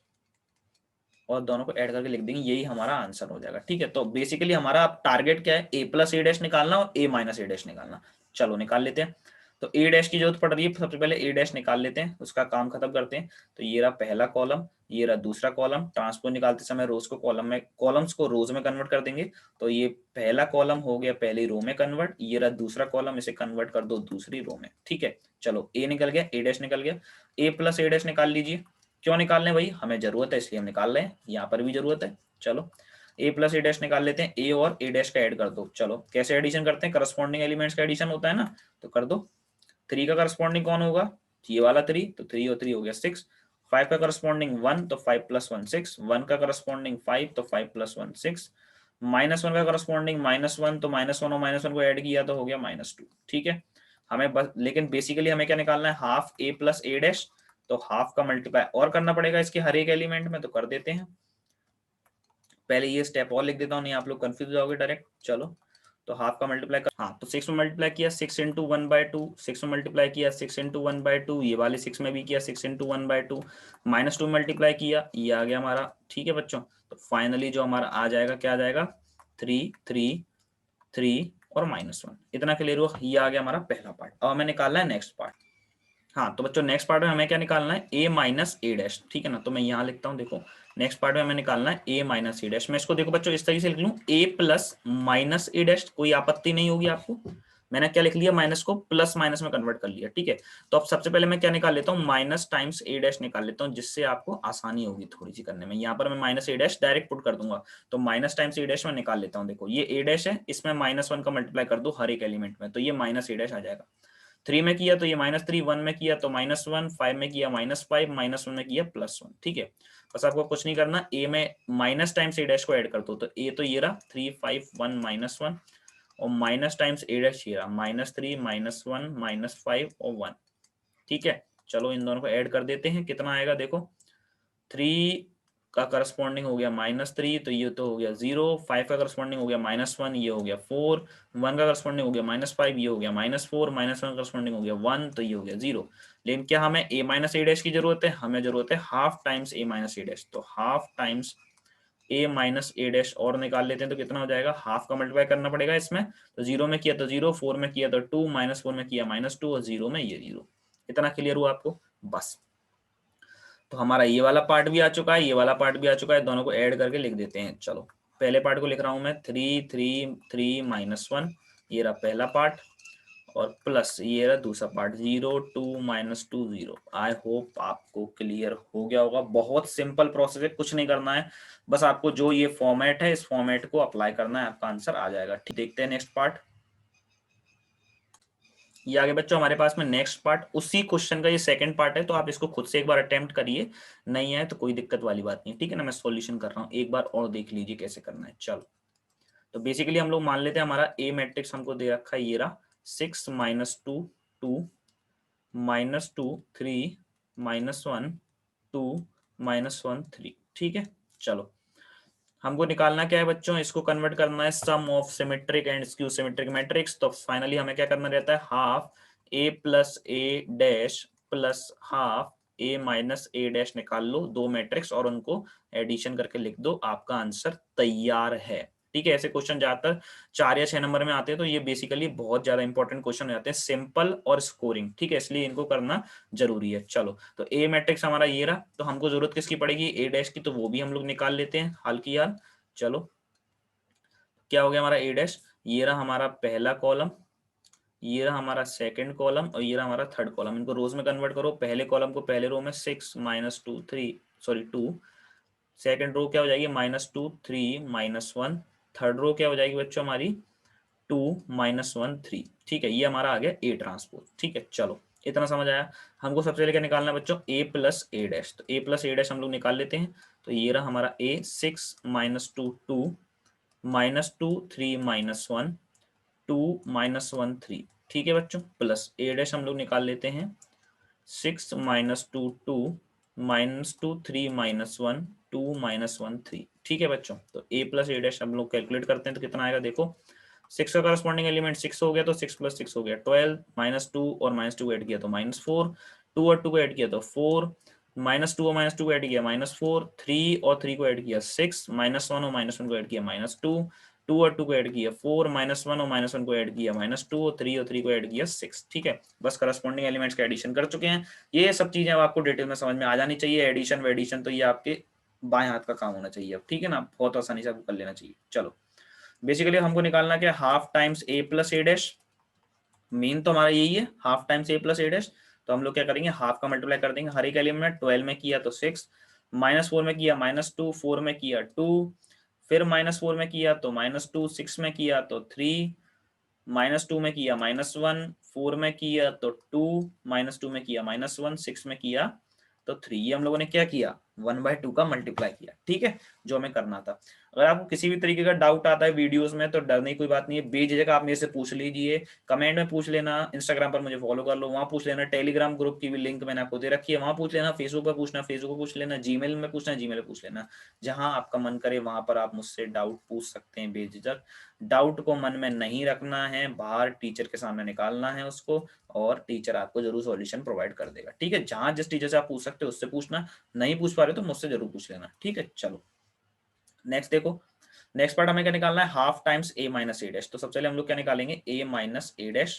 और दोनों को ऐड करके लिख देंगे, यही हमारा आंसर हो जाएगा, ठीक है। तो बेसिकली हमारा टारगेट क्या है, ए प्लस ए डैश निकालना और ए माइनस ए डैश निकालना। चलो निकाल लेते हैं। तो ए डैश की जरूरत पड़ रही है, सबसे पहले ए डैश निकाल लेते हैं, उसका काम खत्म करते हैं। तो ये रहा पहला कॉलम, ये रहा दूसरा कॉलम। ट्रांसपोज निकालते समय रोज को कॉलम में, कॉलम्स को रोज में कन्वर्ट कर देंगे। तो ये पहला कॉलम हो गया पहली रो में कन्वर्ट, ये रहा दूसरा कॉलम, इसे कन्वर्ट कर दो दूसरी रो में, ठीक है। चलो ए निकल गया, ए डैश निकल गया। ए प्लस ए डैश निकाल लीजिए। क्यों निकाल रहे हैं भाई, हमें जरूरत है इसलिए हम निकाल रहे हैं, यहाँ पर भी जरूरत है। चलो ए प्लस ए डैश निकाल लेते हैं, ए और ए डैश का ऐड कर दो। चलो कैसे एडिशन करते हैं, करस्पॉन्डिंग एलिमेंट्स का एडिशन होता है ना, तो कर दो। 3 का करस्पॉन्डिंग कौन होगा, ये वाला 3, तो 3 और 3 हो गया 6। 5 का करस्पॉन्डिंग 1, तो 5 प्लस 1 6। 1 का करस्पॉन्डिंग 5, तो 5 प्लस 1 6। -1 का करस्पॉन्डिंग -1, तो -1 और -1 को ऐड किया तो हो गया -2, ठीक है। हमें बस, लेकिन बेसिकली हमें क्या निकालना है, half A plus A dash. तो हाफ का मल्टीप्लाई और करना पड़ेगा इसके हर एक एलिमेंट में, तो कर देते हैं। पहले ये स्टेप और लिख देता हूँ, नहीं आप लोग कंफ्यूज हो जाओगे डायरेक्ट। चलो, तो हाफ का मल्टीप्लाई कर, हाँ, तो 6 में मल्टीप्लाई किया 6 इंटू 1/2, 6 में मल्टीप्लाई किया 6 इंटू 1/2, ये वाले 6 में भी किया 6 इंटू 1/2, -2 मल्टीप्लाई किया, ये आ गया हमारा, ठीक है बच्चों। तो फाइनली जो हमारा आ जाएगा, क्या आ जाएगा, 3 3 3 और -1। इतना क्लियर हुआ, ये आ गया हमारा पहला पार्ट। अब हमें निकालना है नेक्स्ट पार्ट। हाँ, तो बच्चों नेक्स्ट पार्ट में हमें क्या निकालना है, a माइनस ए डैश, ठीक है ना। तो मैं यहाँ लिखता हूँ, देखो नेक्स्ट पार्ट में हमें निकालना है a माइनस ए डैश। मैं इसको देखो बच्चों इस तरीके से लिख लूँ, a plus minus A dash, कोई आपत्ति नहीं होगी आपको। मैंने क्या लिख लिया, माइनस को प्लस माइनस में कन्वर्ट कर लिया, ठीक है। तो अब सबसे पहले मैं क्या निकाल लेता हूँ, माइनस टाइम्स ए डैश निकाल लेता हूँ, जिससे आपको आसानी होगी थोड़ी सी करने में। यहाँ पर मैं minus A dash direct put कर दूंगा, तो माइनस टाइम्स ए डैश में निकाल लेता हूँ। देखो ये ए डैश है, इसमें -1 का मल्टीप्लाई कर दो हर एक एलिमेंट में, तो ये माइनस ए डैश आ जाएगा। 3 में किया तो ये -3, 1 में किया तो -1, 5 में किया -5, -1 में किया +1, ठीक है। बस आपको कुछ नहीं करना, ए में माइनस टाइम्स ए डैश को ऐड कर दो, तो ए तो ये रहा 3 5 1 -1, और माइनस टाइम्स ए डैश ये रहा -3 -1 -5 और 1, ठीक है। चलो इन दोनों को ऐड कर देते हैं, कितना आएगा देखो, 3 का करस्पॉन्डिंग हो गया -3, तो ये तो हो गया 0। 5 का करस्पॉन्डिंग हो गया -1, ये हो गया 4। 1 का करस्पॉन्डिंग हो गया -5, ये हो गया -4। -1 का करस्पॉन्डिंग हो गया 1, तो ये हो गया 0। लेकिन क्या हमें a माइनस ए डैश की जरूरत है, हमें जरूरत है half times a minus A dash. तो half times a minus A dash और निकाल लेते हैं, तो कितना हो जाएगा, हाफ का मल्टीप्लाई करना पड़ेगा इसमें। तो 0 में किया तो 0, 4 में किया तो 2, -4 में किया -2, और 0 में ये 0। इतना क्लियर हुआ आपको, बस। तो हमारा ये वाला पार्ट भी आ चुका है, ये वाला पार्ट भी आ चुका है, दोनों को ऐड करके लिख देते हैं। चलो पहले पार्ट को लिख रहा हूं मैं, 3 3 3 -1, ये रहा पहला पार्ट, और प्लस ये रहा दूसरा पार्ट, 0 2 -2 0। आई होप आपको क्लियर हो गया होगा। बहुत सिंपल प्रोसेस है, कुछ नहीं करना है, बस आपको जो ये फॉर्मेट है इस फॉर्मेट को अप्लाई करना है, आपका आंसर आ जाएगा। देखते हैं नेक्स्ट पार्ट। ये आगे बच्चों हमारे पास में नेक्स्ट पार्ट, उसी क्वेश्चन का ये सेकंड पार्ट है, तो आप इसको खुद से एक बार अटेम्प्ट करिए, नहीं है तो कोई दिक्कत वाली बात नहीं, ठीक है ना। मैं सॉल्यूशन कर रहा हूँ, एक बार और देख लीजिए कैसे करना है। चलो, तो बेसिकली हम लोग मान लेते हैं हमारा ए मैट्रिक्स हमको दे रखा है, ये रहा 6 -2 2 -2 3 -1 2 -1 3, ठीक है। चलो हमको निकालना क्या है बच्चों, इसको कन्वर्ट करना है sum of symmetric and skew symmetric matrix. तो फाइनली हमें क्या करना रहता है, half A plus A dash plus half A minus A dash निकाल लो, दो मैट्रिक्स, और उनको एडिशन करके लिख दो, आपका आंसर तैयार है, ठीक है। ऐसे क्वेश्चन ज्यादातर 4 या 6 नंबर में आते हैं, तो ये बेसिकली बहुत ज्यादा इंपॉर्टेंट क्वेश्चन हो जाते हैं, सिंपल और स्कोरिंग, ठीक है, इसलिए इनको करना जरूरी है। चलो, तो ए मैट्रिक्स हमारा ये रहा, तो हमको जरूरत किसकी पड़ेगी, ए डैश की, तो वो भी हम लोग निकाल लेते हैं हाल की हाल। चलो क्या हो गया हमारा ए डैश, ये रहा हमारा पहला कॉलम, ये रहा हमारा सेकंड कॉलम और ये रहा हमारा थर्ड कॉलम। इनको रोज में कन्वर्ट करो, पहले कॉलम को पहले रो में 6 माइनस 2 3 सॉरी 2, सेकंड रो क्या हो जाएगी -2 3 -1, थर्ड रो क्या हो जाएगी बच्चों हमारी 2 -1 3। ठीक है, ये हमारा आ गया ए ट्रांसपोज। ठीक है, चलो इतना समझ आया। हमको सबसे पहले क्या निकालना है बच्चों, ए प्लस ए डैश। तो ए प्लस ए डैश हम लोग निकाल लेते हैं। तो ये रहा हमारा ए 6 -2 2 -2 3 -1 2 -1 3। ठीक है बच्चों, प्लस ए डैश हम लोग निकाल लेते हैं 6 -2 2 -2 3 -1 2 -1 3। ठीक है बच्चों, तो ए प्लस ए डैश हम लोग कैलकुलेट करते हैं तो कितना आएगा देखो, 6 का करस्पॉन्डिंग एलिमेंट 6 हो गया तो 6 + 6 हो गया 12, -2 और -2 ऐड किया तो -4, 2 और 2 को ऐड किया तो 4, -2 और -2 को ऐड किया -4, 3 और 3 को ऐड किया 6, -1 और -1 को ऐड किया -2, 2 और 2 को ऐड किया 4, -1 और -1 को ऐड किया -2 और 3 को ऐड किया 6। ठीक है, बस करस्पॉन्डिंग एलिमेंट्स का एडिशन कर चुके हैं। ये सब चीजें अब आपको डिटेल में समझ में आ जानी चाहिए। एडिशन वेडिशन तो ये आपके बाएं हाथ का काम होना चाहिए अब, ठीक है ना, बहुत आसानी से आपको कर लेना चाहिए। चलो, बेसिकली हमको निकालना क्या, half times A plus A dash. Main तो हमारा यही है, half times A plus A dash. तो हम लोग क्या करेंगे, हाफ का मल्टीप्लाई कर देंगे हर एक एलिमेंट में। 12 में किया तो 6, -4 में किया -2, 4 में किया 2, फिर -4 में किया तो -2, 6 में किया तो 3, -2 में किया -1, 4 में किया तो 2, -2 में किया -1, 6 में किया तो 3। ये हम लोगों ने क्या किया, 1/2 का मल्टीप्लाई किया। ठीक है, जो हमें करना था। अगर आपको किसी भी तरीके का डाउट आता है वीडियोस में तो डरने की कोई बात नहीं है, बेझिझक आप मेरे से पूछ लीजिए, कमेंट में पूछ लेना, इंस्टाग्राम पर मुझे फॉलो कर लो, वहां पूछ लेना, टेलीग्राम ग्रुप की भी लिंक मैंने आपको दे रखी है, वहां पूछ लेना, फेसबुक पर पूछना, फेसबुक पर पूछ लेना, जीमेल में पूछना, जीमेल पर पूछ लेना। जहां आपका मन करे वहां पर आप मुझसे डाउट पूछ सकते हैं बेझिझक। डाउट को मन में नहीं रखना है, बाहर टीचर के सामने निकालना है उसको, और टीचर आपको जरूर सॉल्यूशन प्रोवाइड कर देगा। ठीक है, जहां जिस टीचर से आप पूछ सकते हो उससे पूछना, नहीं पूछ पा रहे तो मुझसे जरूर पूछ लेना। ठीक है, चलो नेक्स्ट देखो, नेक्स्ट पार्ट हमें क्या निकालना है, half times A minus A dash. तो सबसे पहले हम लोग क्या निकालेंगे, ए माइनस ए डैश।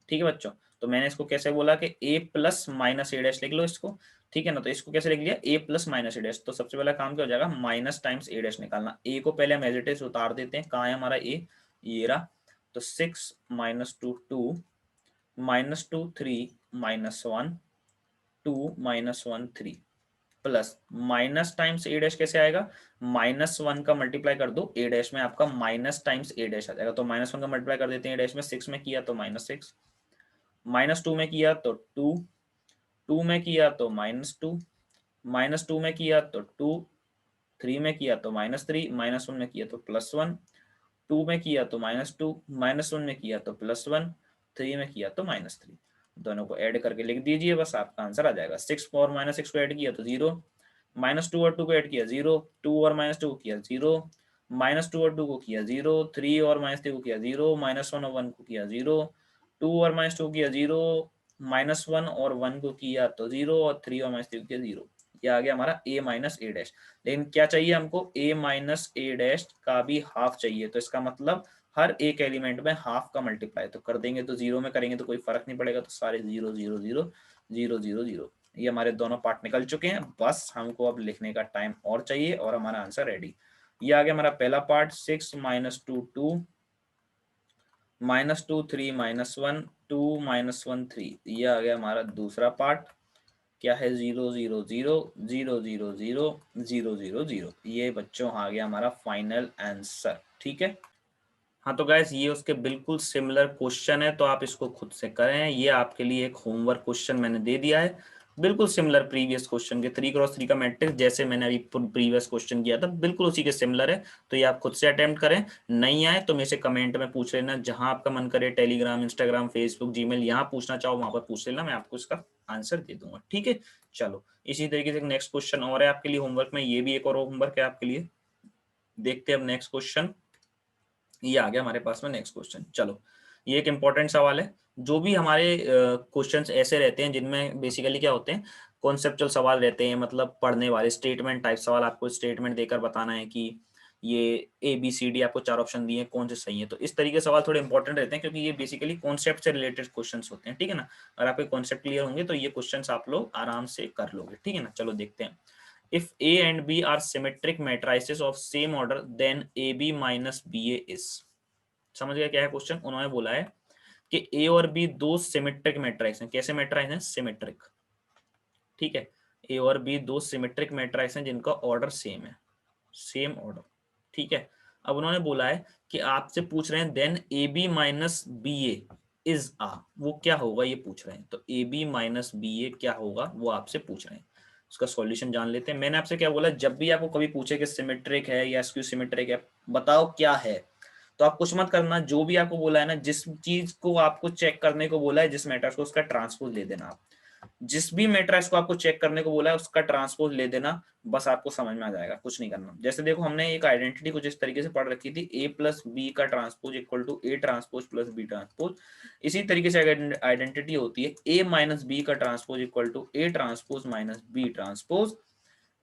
ठीक है बच्चों, तो मैंने इसको कैसे बोला कि A plus minus A dash लिख लो इसको। ठीक है ना, तो इसको कैसे लिख लिया, ए प्लस माइनस ए डैश। तो सबसे पहला काम क्या हो जाएगा, माइनस टाइम्स ए डैश निकालना। ए को पहले हम एज इट इज उतार देते हैं, कहाँ है हमारा ए, ये रहा। तो 6 -2 2 -2 3 -1 2 -1 3 प्लस माइनस टाइम्स ए डैश कैसे आएगा, -1 का मल्टीप्लाई कर दो ए डैश में, आपका माइनस टाइम्स ए डैश आ जाएगा। तो -1 का मल्टीप्लाई कर देते हैं ए डैश में, 6 में किया तो -6, -2 में किया तो 2, 2 में किया तो -2, -2 में किया तो 2, 3 में किया तो -3, -1 में किया तो +1, 2 में किया तो -2, -1 में किया तो +1, 3 में किया तो -3। दोनों को ऐड करके लिख दीजिए, बस आपका आंसर आ जाएगा। 6 और -6 को ऐड किया तो 0, -2 और 2 को ऐड किया 0, 2 और -2 को किया 0, -2 और 2 को किया 0, 3 और -3 को किया 0, -1 और 1 को किया 0, 2 और -2 को किया 0, -1 और 1 को किया तो 0, और 3 और -3 को किया 0। ये आ गया हमारा a माइनस ए डैश। लेकिन क्या चाहिए हमको, a माइनस ए डैश का भी हाफ चाहिए। तो इसका मतलब हर एक एलिमेंट में हाफ का मल्टीप्लाई तो कर देंगे, तो 0 में करेंगे तो कोई फर्क नहीं पड़ेगा, तो सारे 0 0 0 0 0 0। ये हमारे दोनों पार्ट निकल चुके हैं, बस हमको अब लिखने का टाइम और चाहिए और हमारा आंसर रेडी। ये आ गया हमारा पहला पार्ट, 6 -2 2 -2 3 -1 2 -1 3। ये आ गया हमारा दूसरा पार्ट, क्या है, 0 0 0 0 0 0 0 0 0। ये बच्चों आ गया हमारा फाइनल आंसर। ठीक है, हाँ तो गाइस ये उसके बिल्कुल सिमिलर क्वेश्चन है, तो आप इसको खुद से करें। ये आपके लिए एक होमवर्क क्वेश्चन मैंने दे दिया है, बिल्कुल सिमिलर प्रीवियस क्वेश्चन के 3x3 का मैट्रिक्स, जैसे मैंने अभी प्रीवियस क्वेश्चन किया था बिल्कुल उसी के सिमिलर है। तो ये आप खुद से अटेम्प्ट करें, नहीं आए तो मेरे से कमेंट में पूछ लेना, जहां आपका मन करे, टेलीग्राम, इंस्टाग्राम, फेसबुक, जीमेल, यहाँ पूछना चाहो वहां पर पूछ लेना, मैं आपको इसका आंसर दे दूंगा। ठीक है, चलो इसी तरीके से नेक्स्ट क्वेश्चन और है आपके लिए होमवर्क में, ये भी एक और होमवर्क है आपके लिए। देखते हैं अब नेक्स्ट क्वेश्चन, ये आ गया हमारे पास में नेक्स्ट क्वेश्चन। चलो, ये एक इंपॉर्टेंट सवाल है। जो भी हमारे क्वेश्चंस ऐसे रहते हैं जिनमें बेसिकली क्या होते हैं, कॉन्सेप्चुअल सवाल रहते हैं, मतलब पढ़ने वाले स्टेटमेंट टाइप सवाल। आपको स्टेटमेंट देकर बताना है कि ये ABCD, आपको 4 ऑप्शन दिए हैं, कौन से सही है। तो इस तरीके के सवाल थोड़े इंपॉर्टेंट रहते हैं, क्योंकि ये बेसिकली कॉन्सेप्ट से रिलेटेड क्वेश्चंस होते हैं। ठीक है ना, अगर आपके कॉन्सेप्ट क्लियर होंगे तो ये क्वेश्चंस आप लोग आराम से कर लोगे। ठीक है ना, चलो देखते हैं। If A and B are symmetric matrices of same order, then AB minus BA is। समझ गया क्या है क्वेश्चन? उन्होंने बोला है कि ए और बी दो सिमेट्रिक मैट्रिक्स हैं। कैसे मैट्रिक्स हैं? सिमेट्रिक। ठीक है, ए और बी दो सिमेट्रिक मैट्रिक्स हैं जिनका ऑर्डर सेम है, सेम ऑर्डर। ठीक है, अब उन्होंने बोला है कि आपसे पूछ रहे हैं then A B minus B A is uh, वो क्या होगा ये पूछ रहे हैं। तो A B minus B A क्या होगा वो आपसे पूछ रहे हैं। उसका सॉल्यूशन जान लेते हैं। मैंने आपसे क्या बोला, जब भी आपको कभी पूछे कि सिमेट्रिक है या स्क्यू सिमेट्रिक है, बताओ क्या है, तो आप कुछ मत करना, जो भी आपको बोला है ना, जिस चीज को आपको चेक करने को बोला है, जिस मैट्रिक्स को, उसका ट्रांसपोज ले देना आप। जिस भी मैट्रिक्स को आपको चेक करने को बोला है उसका ट्रांसपोज ले देना, बस आपको समझ में आ जाएगा, कुछ नहीं करना। जैसे देखो हमने एक आइडेंटिटी कुछ इस तरीके से पढ़ रखी थी, ए प्लस बी का transpose equal to A transpose plus B transpose. इसी तरीके से आइडेंटिटी होती है ए माइनस बी का transpose equal to A transpose minus B transpose.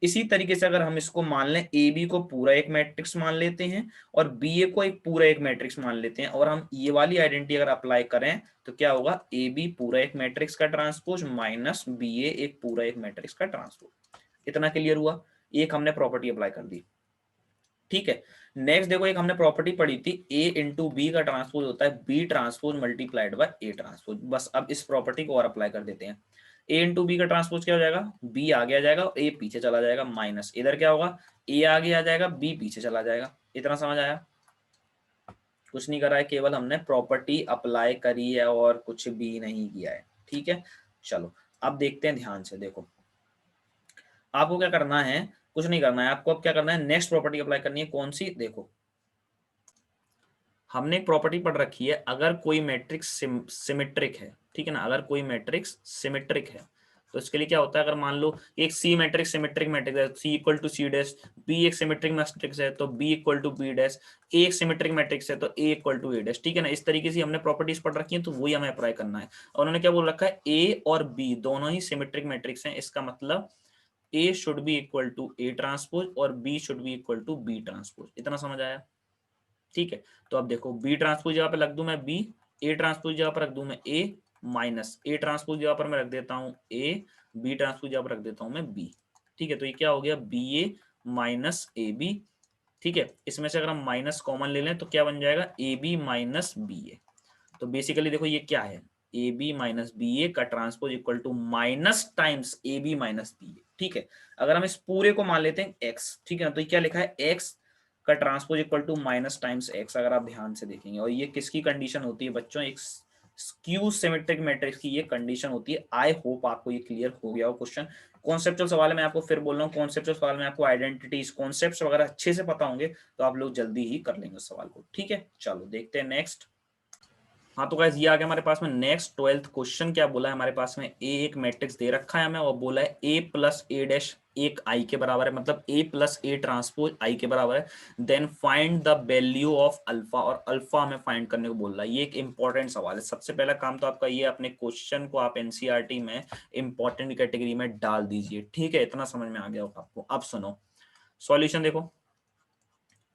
इसी तरीके से अगर हम इसको मान लें, ए बी को पूरा एक मैट्रिक्स मान लेते हैं और बी ए को एक पूरा एक मैट्रिक्स मान लेते हैं, और हम ये वाली आइडेंटिटी अगर अप्लाई करें तो क्या होगा, ए बी पूरा एक मैट्रिक्स का ट्रांसपोज माइनस बी ए एक पूरा एक मैट्रिक्स का ट्रांसपोज। इतना क्लियर हुआ? एक हमने प्रॉपर्टी अप्लाई कर दी। ठीक है, नेक्स्ट देखो, एक हमने प्रॉपर्टी पढ़ी थी, ए इंटू बी का ट्रांसपोज होता है B transpose multiplied by A transpose. बस अब इस प्रॉपर्टी को और अप्लाई कर देते हैं। ए इंटू बी का ट्रांसपोज क्या हो जाएगा, बी आगे आ जाएगा, ए पीछे चला जाएगा, माइनस इधर क्या होगा, ए आगे आ जाएगा, बी पीछे चला जाएगा। इतना समझ आया? कुछ नहीं करा है, केवल हमने प्रॉपर्टी अप्लाई करी है और कुछ भी नहीं किया है। ठीक है, चलो अब देखते हैं ध्यान से। देखो आपको क्या करना है, कुछ नहीं करना है आपको। अब क्या करना है, नेक्स्ट प्रॉपर्टी अप्लाई करनी है। कौन सी? देखो हमने एक प्रॉपर्टी पढ़ रखी है, अगर कोई मैट्रिक्स सिमेट्रिक है, ठीक है ना, अगर कोई मैट्रिक्स सिमेट्रिक है तो इसके लिए क्या होता है, अगर मान लो एक सी मैट्रिक्स सिमेट्रिक मैट्रिक्स है, C equal to C dash, B एक सिमेट्रिक मैट्रिक्स है तो B equal to B dash, A एक सिमेट्रिक मैट्रिक्स है तो A equal to A dash. ठीक है ना, इस तरीके से हमने प्रॉपर्टीज पढ़ रखी है, तो वही हमें अप्लाई करना है। और उन्होंने क्या बोल रखा है, ए और बी दोनों ही सिमेट्रिक मैट्रिक्स हैं, इसका मतलब A should be equal to A transpose और B should be equal to B transpose. इतना समझ आया? ठीक है, तो अब देखो बी ट्रांसपोज जगह पे रख दूं मैं बी, ए ट्रांसपोज जगह पर रख दूं मैं ए, माइनस ए ट्रांसपोज जगह पर मैं रख देता हूं ए, बी ट्रांसपोज जगह पर रख देता हूं मैं बी। ठीक है, तो ये क्या हो गया, B A minus A B. ठीक है, इसमें से अगर हम माइनस कॉमन ले लें तो क्या बन जाएगा, A B minus B A. तो बेसिकली देखो ये क्या है, A B minus B A का transpose equal to minus times A B minus B A. ठीक है, अगर हम इस पूरे को मान लेते हैं एक्स, ठीक है ना, तो ये क्या लिखा है, एक्स का transpose equal to minus times X. अगर आप ध्यान से देखेंगे, और ये किसकी कंडीशन होती है बच्चों, एक स्क्यू सिमेट्रिक मैट्रिक्स की ये कंडीशन होती है। आई होप आपको ये क्लियर हो गया हो क्वेश्चन। कॉन्सेप्चुअल सवाल है, मैं आपको फिर बोल रहा हूँ, कॉन्सेप्चुअल सवाल में आपको आइडेंटिटीज कॉन्सेप्ट्स वगैरह अच्छे से पता होंगे तो आप लोग जल्दी ही कर लेंगे उस सवाल को। ठीक है, चलो देखते हैं नेक्स्ट। हाँ तो गाइस ये आ गया हमारे पास में नेक्स्ट 12th क्वेश्चन। क्या बोला है हमारे पास में, ए एक मैट्रिक्स दे रखा है हमें और बोला है ए प्लस ए डैश एक आई के बराबर है, मतलब ए प्लस ए ट्रांसपोज आई के बराबर है। Then find the value of alpha, और अल्फा हमें फाइंड करने को बोल रहा है। ये एक इंपॉर्टेंट सवाल है। सबसे पहला काम तो आपका ये, अपने क्वेश्चन को आप एनसीईआरटी में इंपॉर्टेंट कैटेगरी में डाल दीजिए। ठीक है, इतना समझ में आ गया होगा आपको। अब सुनो सॉल्यूशन, देखो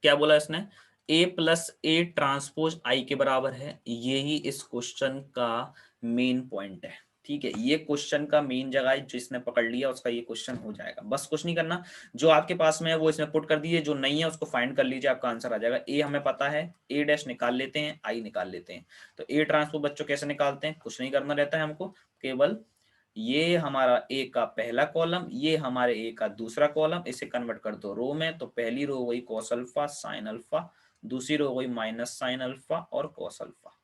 क्या बोला इसने, ए प्लस ए ट्रांसपोज आई के बराबर है। यही इस क्वेश्चन का मेन पॉइंट है। ठीक है, ये क्वेश्चन का मेन जगह है, जिसने पकड़ लिया उसका ये क्वेश्चन हो जाएगा। बस कुछ नहीं करना, जो आपके पास में है वो इसमें पुट कर दीजिए, जो नहीं है उसको फाइंड कर लीजिए, आपका आंसर आ जाएगा। ए हमें पता है, ए डैश निकाल लेते हैं, आई निकाल लेते हैं। तो ए ट्रांसपोज बच्चों कैसे निकालते हैं, कुछ नहीं करना रहता है हमको, केवल ये हमारा ए का पहला कॉलम, ये हमारे ए का दूसरा कॉलम, इसे कन्वर्ट कर दो रो में। तो पहली रो हो गई कॉस अल्फा साइन अल्फा, दूसरी रो हो गई माइनस साइन अल्फा और कॉस अल्फा।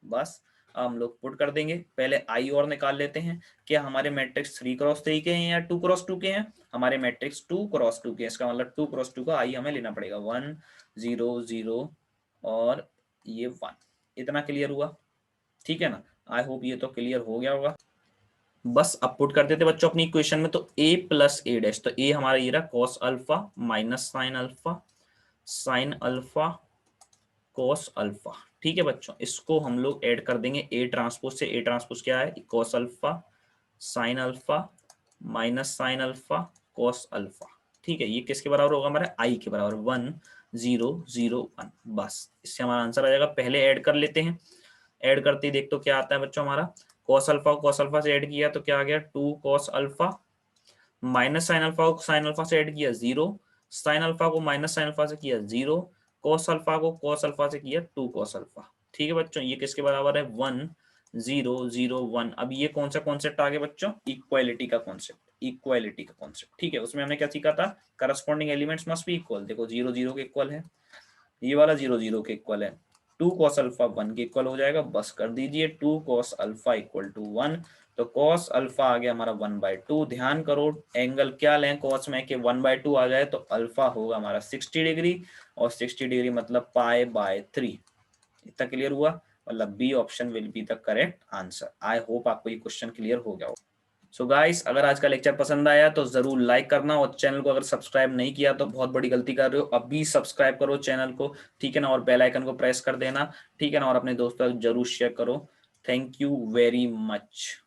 बस हम लोग पुट कर देंगे। पहले आई और निकाल लेते हैं। क्या हमारे मैट्रिक्स 3x3 के हैं या 2x2 के हैं, हमारे मैट्रिक्स 2x2 के हैं। इसका मतलब 2x2 का आई हमें लेना पड़ेगा 1 0 0 और ये 1। इतना क्लियर हुआ? ठीक है ना, आई होप ये तो क्लियर हो गया होगा। बस अब पुट कर देते बच्चों अपनी इक्वेशन में। तो a प्लस ए डैश, तो a हमारा ये रहा cos alpha minus sine alpha, sine alpha cos alpha. ठीक है बच्चों, इसको हम लोग ऐड कर देंगे a ट्रांसपोज से। a ट्रांसपोज क्या है, cos alpha sine alpha minus sine alpha cos alpha. ठीक है, ये किसके बराबर होगा, हमारे i के बराबर 1 0 0 1। बस इससे हमारा आंसर आ जाएगा। पहले ऐड कर लेते हैं, ऐड करते ही देख तो क्या आता है बच्चों, हमारा cos अल्फा को cos अल्फा से ऐड किया तो क्या आ गया 2 cos alpha, minus sine alpha को साइन अल्फा से ऐड किया 0, साइन अल्फा को माइनस साइन अल्फा से किया 0, cos अल्फा को cos अल्फा से किया 2 cos अल्फा। ठीक है बच्चों, ये किसके बराबर है 1 0 0 1। अब ये कौन सा कॉन्सेप्ट आ गया बच्चों, इक्वालिटी का कॉन्सेप्ट, इक्वालिटी का कॉन्सेप्ट। ठीक है, उसमें हमने क्या सीखा था, corresponding elements must be equal. देखो 0 0 के इक्वल है, ये वाला 0 0 के इक्वल है, 2 cos अल्फा 1 के इक्वल हो जाएगा, बस कर दीजिए 2 cos अल्फा इक्वल टू 1। तो cos अल्फा आ गया हमारा 1/2। ध्यान करो एंगल क्या लें cos में कि 1/2 आ जाए तो अल्फा होगा हमारा 60 डिग्री, और 60 डिग्री मतलब π/3। इतना क्लियर हुआ, मतलब B option will be the correct answer. I hope आपको ये क्वेश्चन क्लियर हो गया हो। सो गाइस, अगर आज का लेक्चर पसंद आया तो जरूर लाइक करना, और चैनल को अगर सब्सक्राइब नहीं किया तो बहुत बड़ी गलती कर रहे हो, अभी सब्सक्राइब करो चैनल को, ठीक है ना, और बेल आइकन को प्रेस कर देना, ठीक है ना, और अपने दोस्तों को जरूर शेयर करो। Thank you very much.